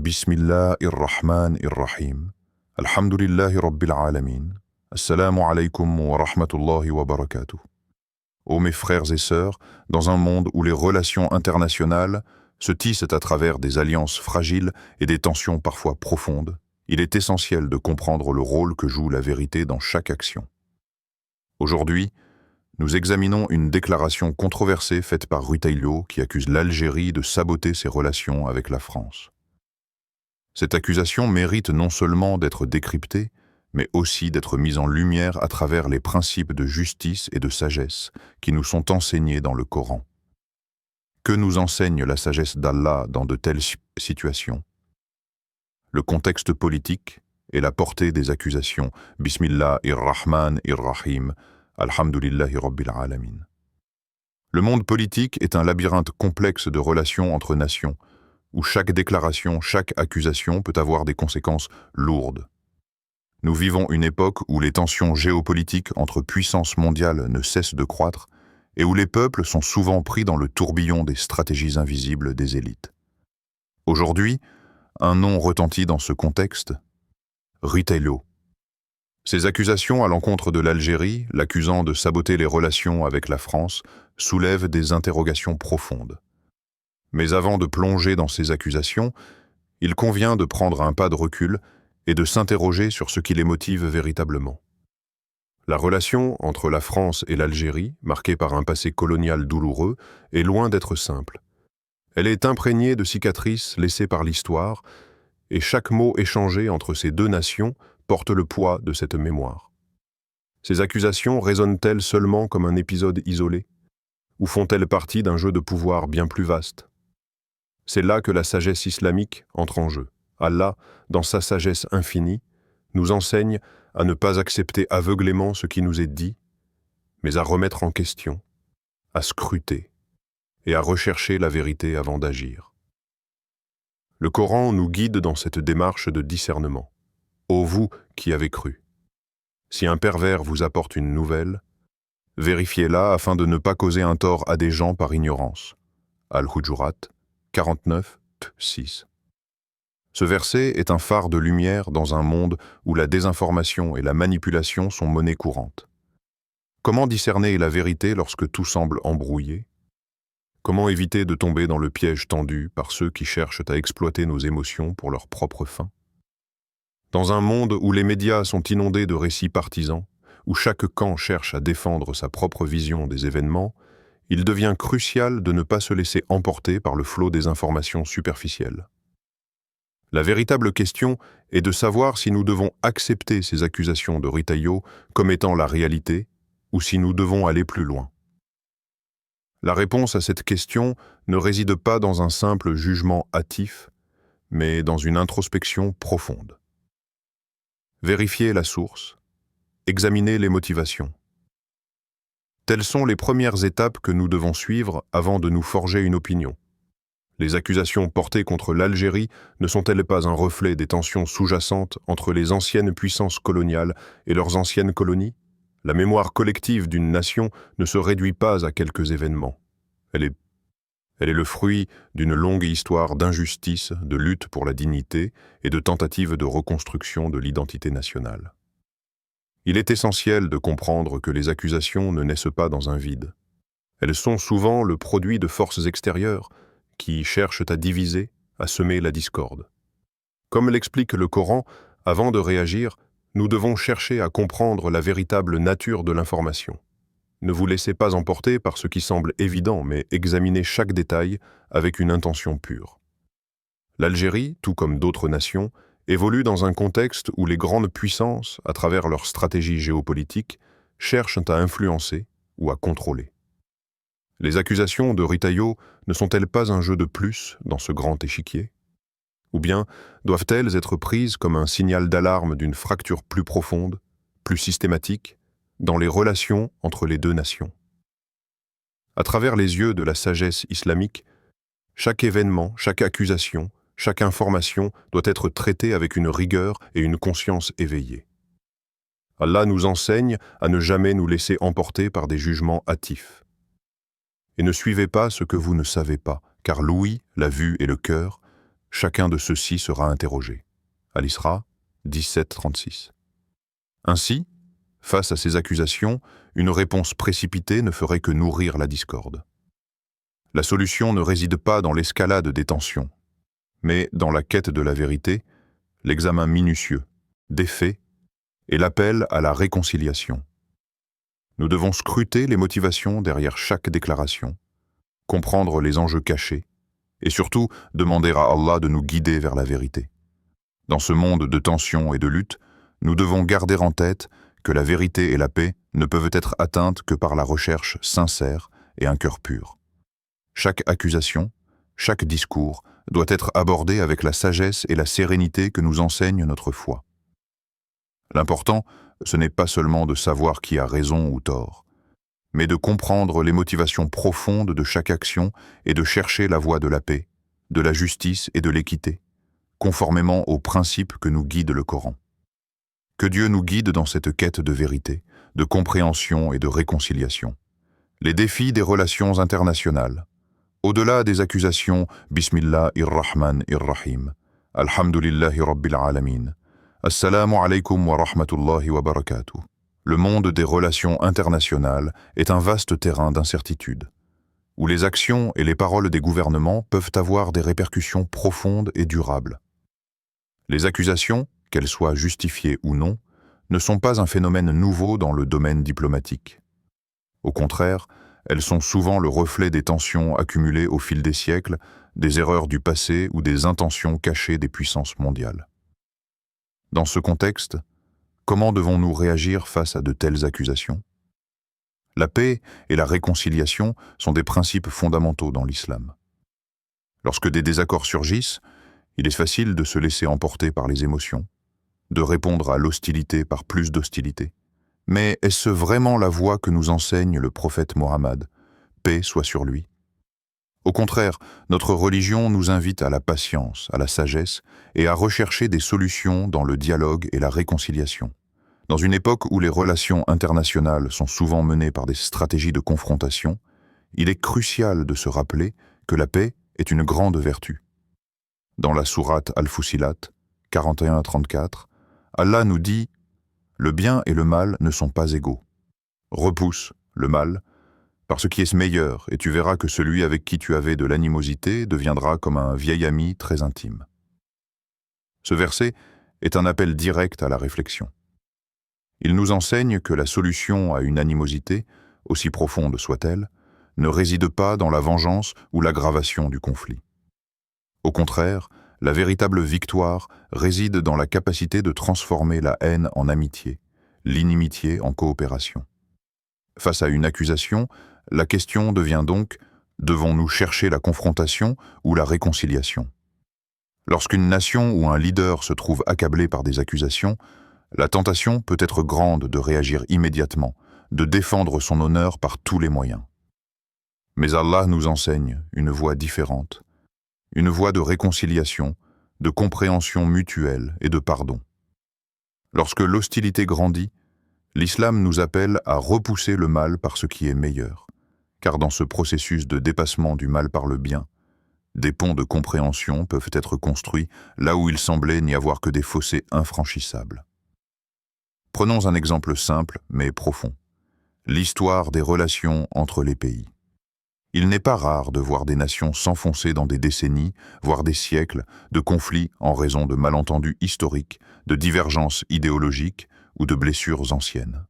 Bismillahir-Rahmanir-Rahim. Alhamdulillahi Rabbil Alamin. Assalamu alaikum wa rahmatullahi wa barakatuh. Ô mes frères et sœurs, dans un monde où les relations internationales se tissent à travers des alliances fragiles et des tensions parfois profondes, il est essentiel de comprendre le rôle que joue la vérité dans chaque action. Aujourd'hui, nous examinons une déclaration controversée faite par Rutailio qui accuse l'Algérie de saboter ses relations avec la France. Cette accusation mérite non seulement d'être décryptée, mais aussi d'être mise en lumière à travers les principes de justice et de sagesse qui nous sont enseignés dans le Coran. Que nous enseigne la sagesse d'Allah dans de telles situations? Le contexte politique et la portée des accusations. Bismillahir-Rahmanir-Rahim. Alhamdulillahi Rabbil Alamin. Le monde politique est un labyrinthe complexe de relations entre nations, où chaque déclaration, chaque accusation peut avoir des conséquences lourdes. Nous vivons une époque où les tensions géopolitiques entre puissances mondiales ne cessent de croître et où les peuples sont souvent pris dans le tourbillon des stratégies invisibles des élites. Aujourd'hui, un nom retentit dans ce contexte, Rutailio. Ces accusations à l'encontre de l'Algérie, l'accusant de saboter les relations avec la France, soulèvent des interrogations profondes. Mais avant de plonger dans ces accusations, il convient de prendre un pas de recul et de s'interroger sur ce qui les motive véritablement. La relation entre la France et l'Algérie, marquée par un passé colonial douloureux, est loin d'être simple. Elle est imprégnée de cicatrices laissées par l'histoire, et chaque mot échangé entre ces deux nations porte le poids de cette mémoire. Ces accusations résonnent-elles seulement comme un épisode isolé, ou font-elles partie d'un jeu de pouvoir bien plus vaste? C'est là que la sagesse islamique entre en jeu. Allah, dans sa sagesse infinie, nous enseigne à ne pas accepter aveuglément ce qui nous est dit, mais à remettre en question, à scruter et à rechercher la vérité avant d'agir. Le Coran nous guide dans cette démarche de discernement. Ô vous qui avez cru, si un pervers vous apporte une nouvelle, vérifiez-la afin de ne pas causer un tort à des gens par ignorance. Al-Hujurat 49, 6. Ce verset est un phare de lumière dans un monde où la désinformation et la manipulation sont monnaie courante. Comment discerner la vérité lorsque tout semble embrouillé? Comment éviter de tomber dans le piège tendu par ceux qui cherchent à exploiter nos émotions pour leurs propres fins? Dans un monde où les médias sont inondés de récits partisans, où chaque camp cherche à défendre sa propre vision des événements, il devient crucial de ne pas se laisser emporter par le flot des informations superficielles. La véritable question est de savoir si nous devons accepter ces accusations de Rutailio comme étant la réalité ou si nous devons aller plus loin. La réponse à cette question ne réside pas dans un simple jugement hâtif, mais dans une introspection profonde. Vérifier la source, examiner les motivations. Telles sont les premières étapes que nous devons suivre avant de nous forger une opinion. Les accusations portées contre l'Algérie ne sont-elles pas un reflet des tensions sous-jacentes entre les anciennes puissances coloniales et leurs anciennes colonies? La mémoire collective d'une nation ne se réduit pas à quelques événements. Elle est le fruit d'une longue histoire d'injustice, de lutte pour la dignité et de tentatives de reconstruction de l'identité nationale. Il est essentiel de comprendre que les accusations ne naissent pas dans un vide. Elles sont souvent le produit de forces extérieures qui cherchent à diviser, à semer la discorde. Comme l'explique le Coran, avant de réagir, nous devons chercher à comprendre la véritable nature de l'information. Ne vous laissez pas emporter par ce qui semble évident, mais examinez chaque détail avec une intention pure. L'Algérie, tout comme d'autres nations, évolue dans un contexte où les grandes puissances, à travers leur stratégie géopolitique, cherchent à influencer ou à contrôler. Les accusations de Rutailio ne sont-elles pas un jeu de plus dans ce grand échiquier? Ou bien doivent-elles être prises comme un signal d'alarme d'une fracture plus profonde, plus systématique, dans les relations entre les deux nations? À travers les yeux de la sagesse islamique, chaque événement, chaque accusation, chaque information doit être traitée avec une rigueur et une conscience éveillée. Allah nous enseigne à ne jamais nous laisser emporter par des jugements hâtifs. Et ne suivez pas ce que vous ne savez pas, car l'ouïe, la vue et le cœur chacun de ceux-ci sera interrogé. Al-Isra 17:36. Ainsi, face à ces accusations, une réponse précipitée ne ferait que nourrir la discorde. La solution ne réside pas dans l'escalade des tensions, mais dans la quête de la vérité, l'examen minutieux des faits et l'appel à la réconciliation. Nous devons scruter les motivations derrière chaque déclaration, comprendre les enjeux cachés et surtout demander à Allah de nous guider vers la vérité. Dans ce monde de tensions et de luttes, nous devons garder en tête que la vérité et la paix ne peuvent être atteintes que par la recherche sincère et un cœur pur. Chaque accusation, chaque discours doit être abordé avec la sagesse et la sérénité que nous enseigne notre foi. L'important, ce n'est pas seulement de savoir qui a raison ou tort, mais de comprendre les motivations profondes de chaque action et de chercher la voie de la paix, de la justice et de l'équité, conformément aux principes que nous guide le Coran. Que Dieu nous guide dans cette quête de vérité, de compréhension et de réconciliation. Les défis des relations internationales. Au-delà des accusations, Bismillahir-Rahman-ir-Rahim, Alhamdulillahi Rabbil Alamin, Assalamu alaikum wa rahmatullahi wa barakatuh. Le monde des relations internationales est un vaste terrain d'incertitude, où les actions et les paroles des gouvernements peuvent avoir des répercussions profondes et durables. Les accusations, qu'elles soient justifiées ou non, ne sont pas un phénomène nouveau dans le domaine diplomatique. Au contraire, elles sont souvent le reflet des tensions accumulées au fil des siècles, des erreurs du passé ou des intentions cachées des puissances mondiales. Dans ce contexte, comment devons-nous réagir face à de telles accusations? La paix et la réconciliation sont des principes fondamentaux dans l'islam. Lorsque des désaccords surgissent, il est facile de se laisser emporter par les émotions, de répondre à l'hostilité par plus d'hostilité. Mais est-ce vraiment la voie que nous enseigne le prophète Mohammed, paix soit sur lui? Au contraire, notre religion nous invite à la patience, à la sagesse et à rechercher des solutions dans le dialogue et la réconciliation. Dans une époque où les relations internationales sont souvent menées par des stratégies de confrontation, il est crucial de se rappeler que la paix est une grande vertu. Dans la sourate Al-Fussilat, 41-34, Allah nous dit « Le bien et le mal ne sont pas égaux. Repousse le mal par ce qui est meilleur, et tu verras que celui avec qui tu avais de l'animosité deviendra comme un vieil ami très intime. » Ce verset est un appel direct à la réflexion. Il nous enseigne que la solution à une animosité, aussi profonde soit-elle, ne réside pas dans la vengeance ou l'aggravation du conflit. Au contraire, la véritable victoire réside dans la capacité de transformer la haine en amitié, l'inimitié en coopération. Face à une accusation, la question devient donc, devons-nous chercher la confrontation ou la réconciliation? Lorsqu'une nation ou un leader se trouve accablé par des accusations, la tentation peut être grande de réagir immédiatement, de défendre son honneur par tous les moyens. Mais Allah nous enseigne une voie différente, une voie de réconciliation, de compréhension mutuelle et de pardon. Lorsque l'hostilité grandit, l'islam nous appelle à repousser le mal par ce qui est meilleur, car dans ce processus de dépassement du mal par le bien, des ponts de compréhension peuvent être construits là où il semblait n'y avoir que des fossés infranchissables. Prenons un exemple simple mais profond, l'histoire des relations entre les pays. Il n'est pas rare de voir des nations s'enfoncer dans des décennies, voire des siècles, de conflits en raison de malentendus historiques, de divergences idéologiques ou de blessures anciennes.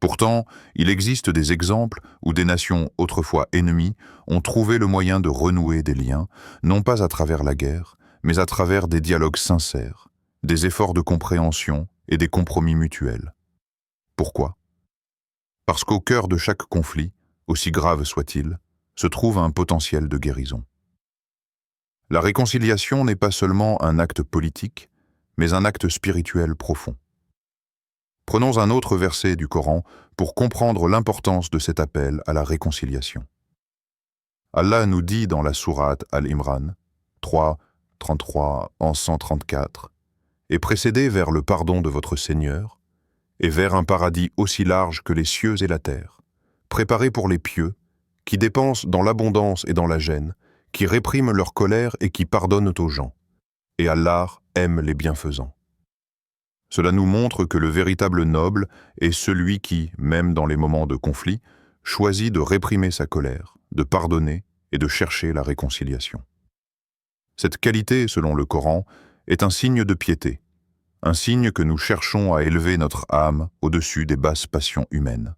Pourtant, il existe des exemples où des nations autrefois ennemies ont trouvé le moyen de renouer des liens, non pas à travers la guerre, mais à travers des dialogues sincères, des efforts de compréhension et des compromis mutuels. Pourquoi? Parce qu'au cœur de chaque conflit, aussi grave soit-il, se trouve un potentiel de guérison. La réconciliation n'est pas seulement un acte politique, mais un acte spirituel profond. Prenons un autre verset du Coran pour comprendre l'importance de cet appel à la réconciliation. Allah nous dit dans la sourate Al-Imran 3, 33 en 134, « Et précédez vers le pardon de votre Seigneur, et vers un paradis aussi large que les cieux et la terre, préparé pour les pieux, qui dépensent dans l'abondance et dans la gêne, qui répriment leur colère et qui pardonnent aux gens. Et Allah aime les bienfaisants. Cela nous montre que le véritable noble est celui qui, même dans les moments de conflit, choisit de réprimer sa colère, de pardonner et de chercher la réconciliation. Cette qualité, selon le Coran, est un signe de piété, un signe que nous cherchons à élever notre âme au-dessus des basses passions humaines.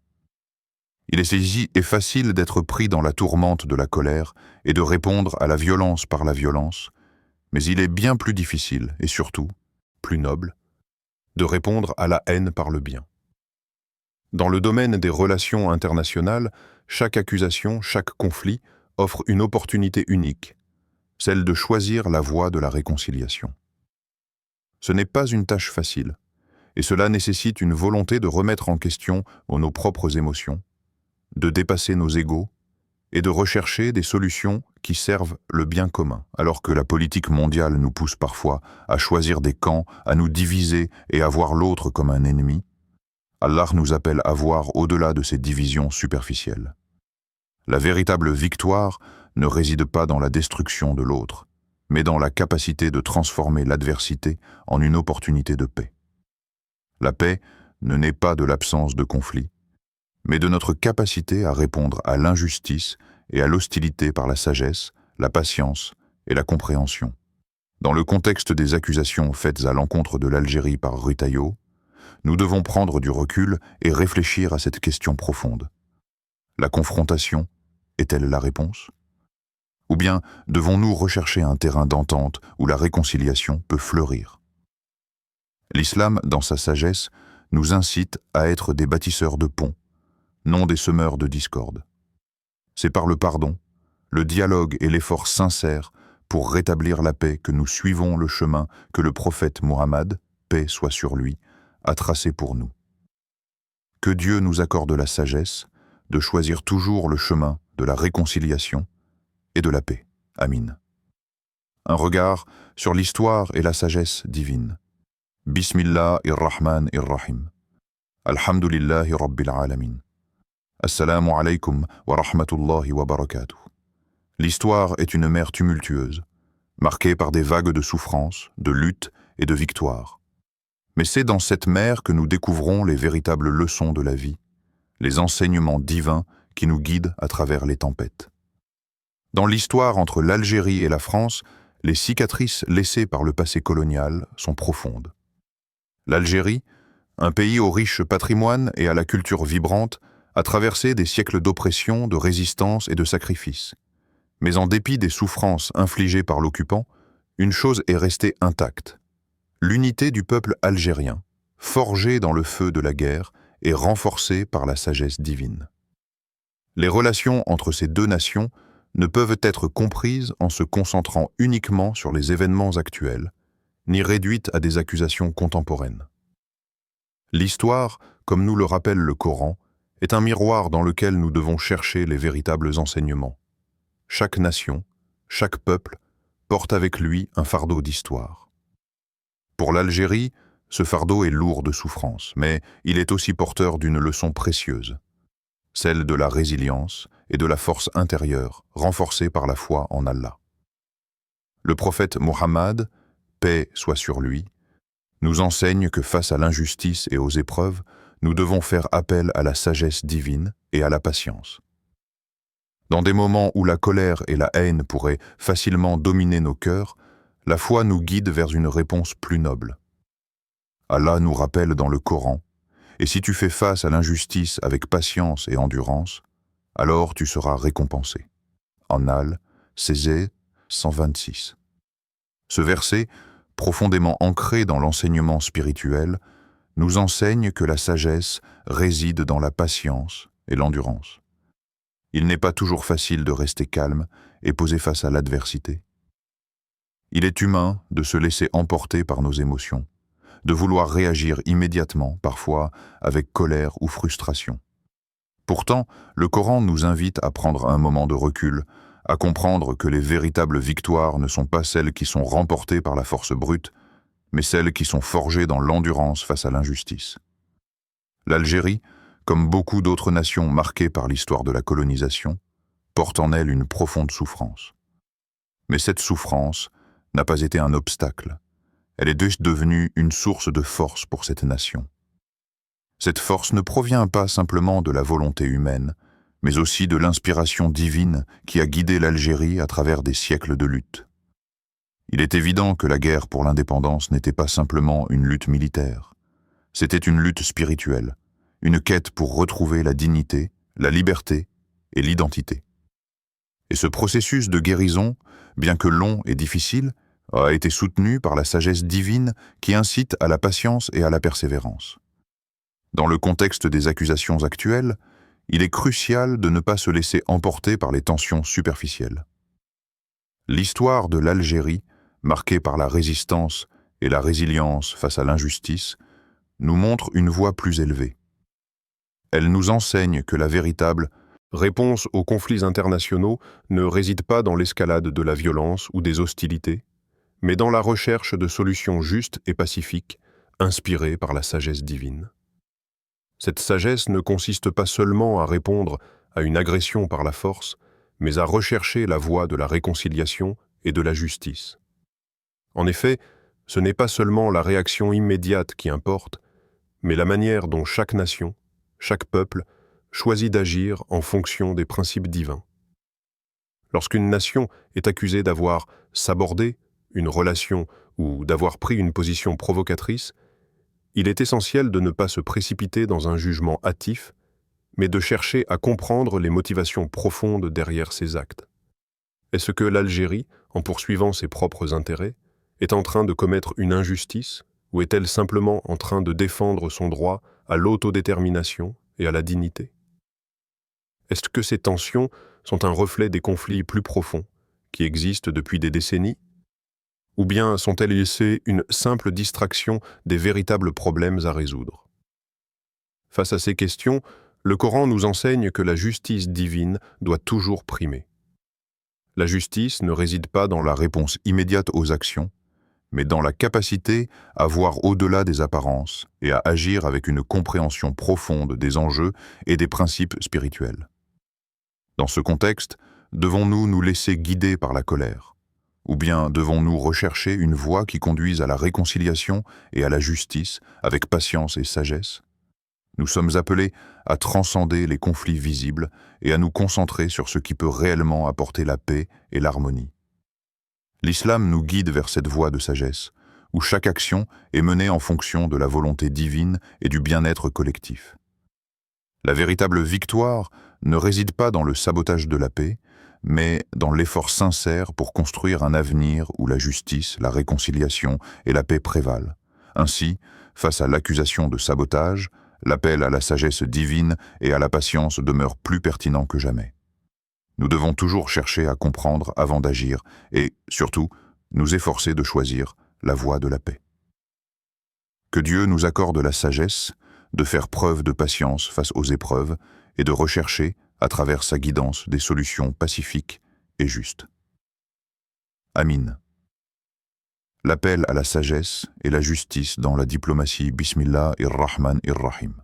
Il est saisi et facile d'être pris dans la tourmente de la colère et de répondre à la violence par la violence, mais il est bien plus difficile, et surtout, plus noble, de répondre à la haine par le bien. Dans le domaine des relations internationales, chaque accusation, chaque conflit offre une opportunité unique, celle de choisir la voie de la réconciliation. Ce n'est pas une tâche facile, et cela nécessite une volonté de remettre en question nos propres émotions, de dépasser nos égos et de rechercher des solutions qui servent le bien commun, alors que la politique mondiale nous pousse parfois à choisir des camps, à nous diviser et à voir l'autre comme un ennemi. Allah nous appelle à voir au-delà de ces divisions superficielles. La véritable victoire ne réside pas dans la destruction de l'autre, mais dans la capacité de transformer l'adversité en une opportunité de paix. La paix ne naît pas de l'absence de conflit, mais de notre capacité à répondre à l'injustice et à l'hostilité par la sagesse, la patience et la compréhension. Dans le contexte des accusations faites à l'encontre de l'Algérie par Rutailleau, nous devons prendre du recul et réfléchir à cette question profonde. La confrontation est-elle la réponse? Ou bien devons-nous rechercher un terrain d'entente où la réconciliation peut fleurir? L'islam, dans sa sagesse, nous incite à être des bâtisseurs de ponts, non des semeurs de discorde. C'est par le pardon, le dialogue et l'effort sincère pour rétablir la paix que nous suivons le chemin que le prophète Muhammad, paix soit sur lui, a tracé pour nous. Que Dieu nous accorde la sagesse de choisir toujours le chemin de la réconciliation et de la paix. Amin. Un regard sur l'histoire et la sagesse divine. Bismillahir-Rahman-ir-Rahim. Alhamdulillahi Rabbil Alamin. Assalamu alaikum wa rahmatullahi wa barakatuh. L'histoire est une mer tumultueuse, marquée par des vagues de souffrance, de lutte et de victoire. Mais c'est dans cette mer que nous découvrons les véritables leçons de la vie, les enseignements divins qui nous guident à travers les tempêtes. Dans l'histoire entre l'Algérie et la France, les cicatrices laissées par le passé colonial sont profondes. L'Algérie, un pays au riche patrimoine et à la culture vibrante, a traversé des siècles d'oppression, de résistance et de sacrifice. Mais en dépit des souffrances infligées par l'occupant, une chose est restée intacte. L'unité du peuple algérien, forgée dans le feu de la guerre et renforcée par la sagesse divine. Les relations entre ces deux nations ne peuvent être comprises en se concentrant uniquement sur les événements actuels, ni réduites à des accusations contemporaines. L'histoire, comme nous le rappelle le Coran, est un miroir dans lequel nous devons chercher les véritables enseignements. Chaque nation, chaque peuple, porte avec lui un fardeau d'histoire. Pour l'Algérie, ce fardeau est lourd de souffrance, mais il est aussi porteur d'une leçon précieuse, celle de la résilience et de la force intérieure, renforcée par la foi en Allah. Le prophète Muhammad, paix soit sur lui, nous enseigne que face à l'injustice et aux épreuves, nous devons faire appel à la sagesse divine et à la patience. Dans des moments où la colère et la haine pourraient facilement dominer nos cœurs, la foi nous guide vers une réponse plus noble. Allah nous rappelle dans le Coran, « Et si tu fais face à l'injustice avec patience et endurance, alors tu seras récompensé. » An-Nahl, Césée 126. Ce verset, profondément ancré dans l'enseignement spirituel, nous enseigne que la sagesse réside dans la patience et l'endurance. Il n'est pas toujours facile de rester calme et posé face à l'adversité. Il est humain de se laisser emporter par nos émotions, de vouloir réagir immédiatement, parfois avec colère ou frustration. Pourtant, le Coran nous invite à prendre un moment de recul, à comprendre que les véritables victoires ne sont pas celles qui sont remportées par la force brute, mais celles qui sont forgées dans l'endurance face à l'injustice. L'Algérie, comme beaucoup d'autres nations marquées par l'histoire de la colonisation, porte en elle une profonde souffrance. Mais cette souffrance n'a pas été un obstacle. Elle est devenue une source de force pour cette nation. Cette force ne provient pas simplement de la volonté humaine, mais aussi de l'inspiration divine qui a guidé l'Algérie à travers des siècles de lutte. Il est évident que la guerre pour l'indépendance n'était pas simplement une lutte militaire. C'était une lutte spirituelle, une quête pour retrouver la dignité, la liberté et l'identité. Et ce processus de guérison, bien que long et difficile, a été soutenu par la sagesse divine qui incite à la patience et à la persévérance. Dans le contexte des accusations actuelles, il est crucial de ne pas se laisser emporter par les tensions superficielles. L'histoire de l'Algérie, marquée par la résistance et la résilience face à l'injustice, nous montre une voie plus élevée. Elle nous enseigne que la véritable réponse aux conflits internationaux ne réside pas dans l'escalade de la violence ou des hostilités, mais dans la recherche de solutions justes et pacifiques, inspirées par la sagesse divine. Cette sagesse ne consiste pas seulement à répondre à une agression par la force, mais à rechercher la voie de la réconciliation et de la justice. En effet, ce n'est pas seulement la réaction immédiate qui importe, mais la manière dont chaque nation, chaque peuple, choisit d'agir en fonction des principes divins. Lorsqu'une nation est accusée d'avoir sabordé une relation ou d'avoir pris une position provocatrice, il est essentiel de ne pas se précipiter dans un jugement hâtif, mais de chercher à comprendre les motivations profondes derrière ces actes. Est-ce que l'Algérie, en poursuivant ses propres intérêts, est en train de commettre une injustice, ou est-elle simplement en train de défendre son droit à l'autodétermination et à la dignité? Est-ce que ces tensions sont un reflet des conflits plus profonds, qui existent depuis des décennies? Ou bien sont-elles laissées une simple distraction des véritables problèmes à résoudre? Face à ces questions, le Coran nous enseigne que la justice divine doit toujours primer. La justice ne réside pas dans la réponse immédiate aux actions, mais dans la capacité à voir au-delà des apparences et à agir avec une compréhension profonde des enjeux et des principes spirituels. Dans ce contexte, devons-nous nous laisser guider par la colère? Ou bien devons-nous rechercher une voie qui conduise à la réconciliation et à la justice avec patience et sagesse? Nous sommes appelés à transcender les conflits visibles et à nous concentrer sur ce qui peut réellement apporter la paix et l'harmonie. L'islam nous guide vers cette voie de sagesse, où chaque action est menée en fonction de la volonté divine et du bien-être collectif. La véritable victoire ne réside pas dans le sabotage de la paix, mais dans l'effort sincère pour construire un avenir où la justice, la réconciliation et la paix prévalent. Ainsi, face à l'accusation de sabotage, l'appel à la sagesse divine et à la patience demeure plus pertinent que jamais. Nous devons toujours chercher à comprendre avant d'agir et, surtout, nous efforcer de choisir la voie de la paix. Que Dieu nous accorde la sagesse de faire preuve de patience face aux épreuves et de rechercher, à travers sa guidance, des solutions pacifiques et justes. Amin. L'appel à la sagesse et la justice dans la diplomatie Bismillahir-Rahman-ir-Rahim.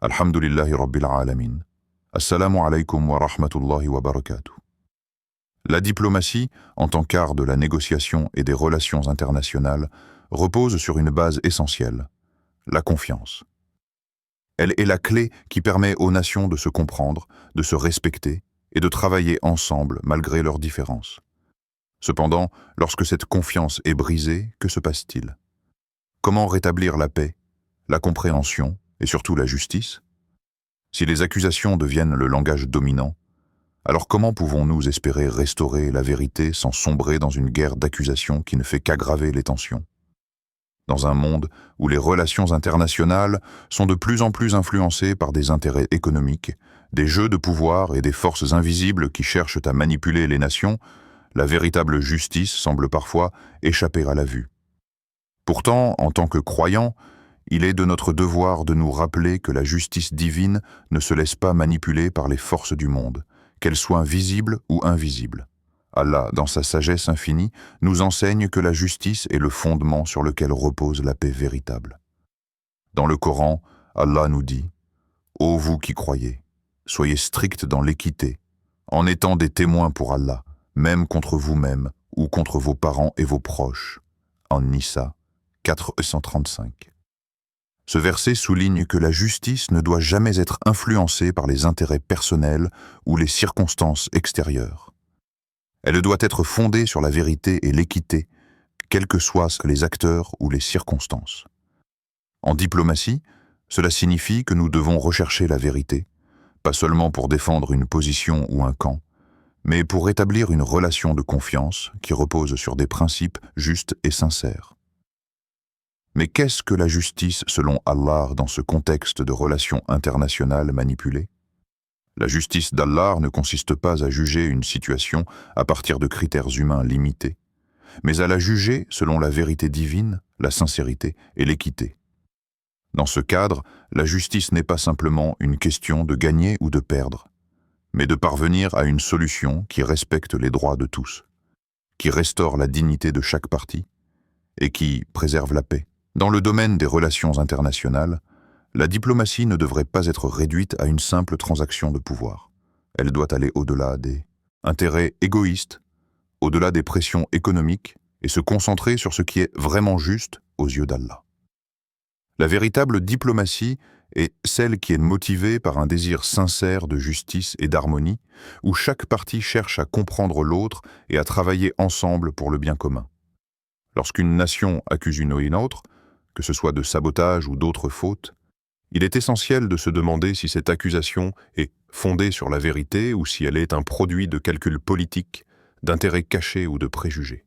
Alhamdulillahi Rabbil Alamin. Assalamu alaikum wa rahmatullahi wa barakatuh. La diplomatie, en tant qu'art de la négociation et des relations internationales, repose sur une base essentielle, la confiance. Elle est la clé qui permet aux nations de se comprendre, de se respecter et de travailler ensemble malgré leurs différences. Cependant, lorsque cette confiance est brisée, que se passe-t-il? Comment rétablir la paix, la compréhension et surtout la justice? Si les accusations deviennent le langage dominant, alors comment pouvons-nous espérer restaurer la vérité sans sombrer dans une guerre d'accusations qui ne fait qu'aggraver les tensions? Dans un monde où les relations internationales sont de plus en plus influencées par des intérêts économiques, des jeux de pouvoir et des forces invisibles qui cherchent à manipuler les nations, la véritable justice semble parfois échapper à la vue. Pourtant, en tant que croyants, il est de notre devoir de nous rappeler que la justice divine ne se laisse pas manipuler par les forces du monde, qu'elles soient visibles ou invisibles. Allah, dans sa sagesse infinie, nous enseigne que la justice est le fondement sur lequel repose la paix véritable. Dans le Coran, Allah nous dit « Ô vous qui croyez, soyez stricts dans l'équité, en étant des témoins pour Allah, même contre vous-même ou contre vos parents et vos proches, en Nisa 435. Ce verset souligne que la justice ne doit jamais être influencée par les intérêts personnels ou les circonstances extérieures. Elle doit être fondée sur la vérité et l'équité, quels que soient les acteurs ou les circonstances. En diplomatie, cela signifie que nous devons rechercher la vérité, pas seulement pour défendre une position ou un camp, mais pour établir une relation de confiance qui repose sur des principes justes et sincères. Mais qu'est-ce que la justice selon Allah dans ce contexte de relations internationales manipulées? La justice d'Allah ne consiste pas à juger une situation à partir de critères humains limités, mais à la juger selon la vérité divine, la sincérité et l'équité. Dans ce cadre, la justice n'est pas simplement une question de gagner ou de perdre, mais de parvenir à une solution qui respecte les droits de tous, qui restaure la dignité de chaque partie et qui préserve la paix. Dans le domaine des relations internationales, la diplomatie ne devrait pas être réduite à une simple transaction de pouvoir. Elle doit aller au-delà des intérêts égoïstes, au-delà des pressions économiques et se concentrer sur ce qui est vraiment juste aux yeux d'Allah. La véritable diplomatie est celle qui est motivée par un désir sincère de justice et d'harmonie, où chaque partie cherche à comprendre l'autre et à travailler ensemble pour le bien commun. Lorsqu'une nation accuse une autre, que ce soit de sabotage ou d'autres fautes, il est essentiel de se demander si cette accusation est fondée sur la vérité ou si elle est un produit de calculs politiques, d'intérêts cachés ou de préjugés.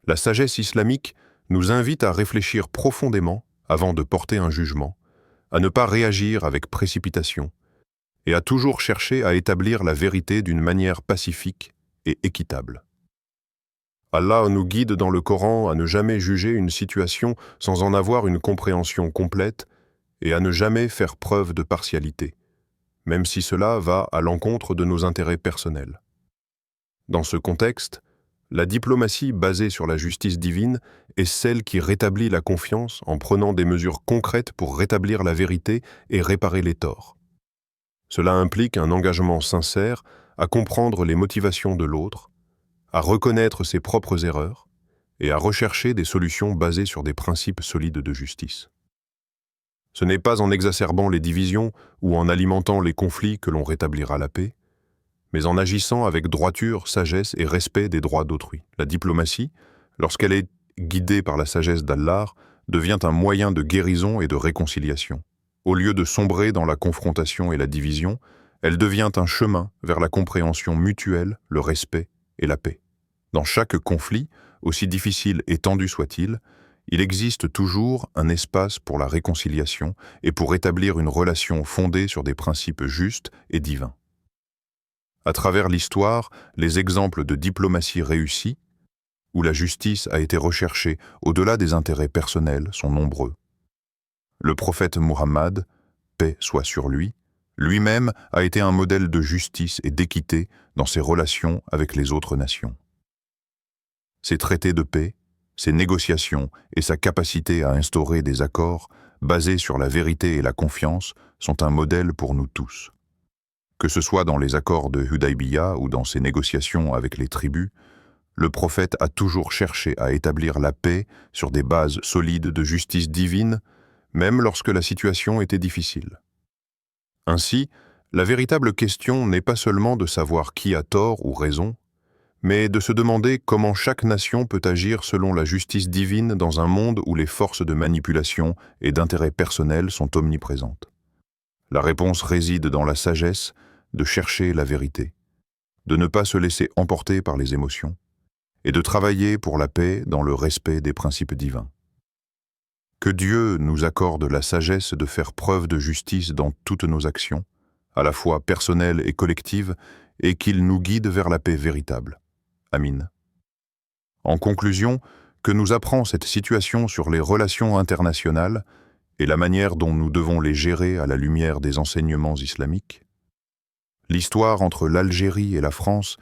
La sagesse islamique nous invite à réfléchir profondément avant de porter un jugement, à ne pas réagir avec précipitation et à toujours chercher à établir la vérité d'une manière pacifique et équitable. Allah nous guide dans le Coran à ne jamais juger une situation sans en avoir une compréhension complète et à ne jamais faire preuve de partialité, même si cela va à l'encontre de nos intérêts personnels. Dans ce contexte, la diplomatie basée sur la justice divine est celle qui rétablit la confiance en prenant des mesures concrètes pour rétablir la vérité et réparer les torts. Cela implique un engagement sincère à comprendre les motivations de l'autre, à reconnaître ses propres erreurs et à rechercher des solutions basées sur des principes solides de justice. Ce n'est pas en exacerbant les divisions ou en alimentant les conflits que l'on rétablira la paix, mais en agissant avec droiture, sagesse et respect des droits d'autrui. La diplomatie, lorsqu'elle est guidée par la sagesse d'Allah, devient un moyen de guérison et de réconciliation. Au lieu de sombrer dans la confrontation et la division, elle devient un chemin vers la compréhension mutuelle, le respect et la paix. Dans chaque conflit, aussi difficile et tendu soit-il, il existe toujours un espace pour la réconciliation et pour établir une relation fondée sur des principes justes et divins. À travers l'histoire, les exemples de diplomatie réussie, où la justice a été recherchée au-delà des intérêts personnels, sont nombreux. Le prophète Muhammad, paix soit sur lui, lui-même a été un modèle de justice et d'équité dans ses relations avec les autres nations. Ses traités de paix, ses négociations et sa capacité à instaurer des accords basés sur la vérité et la confiance sont un modèle pour nous tous. Que ce soit dans les accords de Hudaybiya ou dans ses négociations avec les tribus, le prophète a toujours cherché à établir la paix sur des bases solides de justice divine, même lorsque la situation était difficile. Ainsi, la véritable question n'est pas seulement de savoir qui a tort ou raison, mais de se demander comment chaque nation peut agir selon la justice divine dans un monde où les forces de manipulation et d'intérêt personnel sont omniprésentes. La réponse réside dans la sagesse de chercher la vérité, de ne pas se laisser emporter par les émotions, et de travailler pour la paix dans le respect des principes divins. Que Dieu nous accorde la sagesse de faire preuve de justice dans toutes nos actions, à la fois personnelles et collectives, et qu'il nous guide vers la paix véritable. Amin. En conclusion, que nous apprend cette situation sur les relations internationales et la manière dont nous devons les gérer à la lumière des enseignements islamiques? L'histoire entre l'Algérie et la France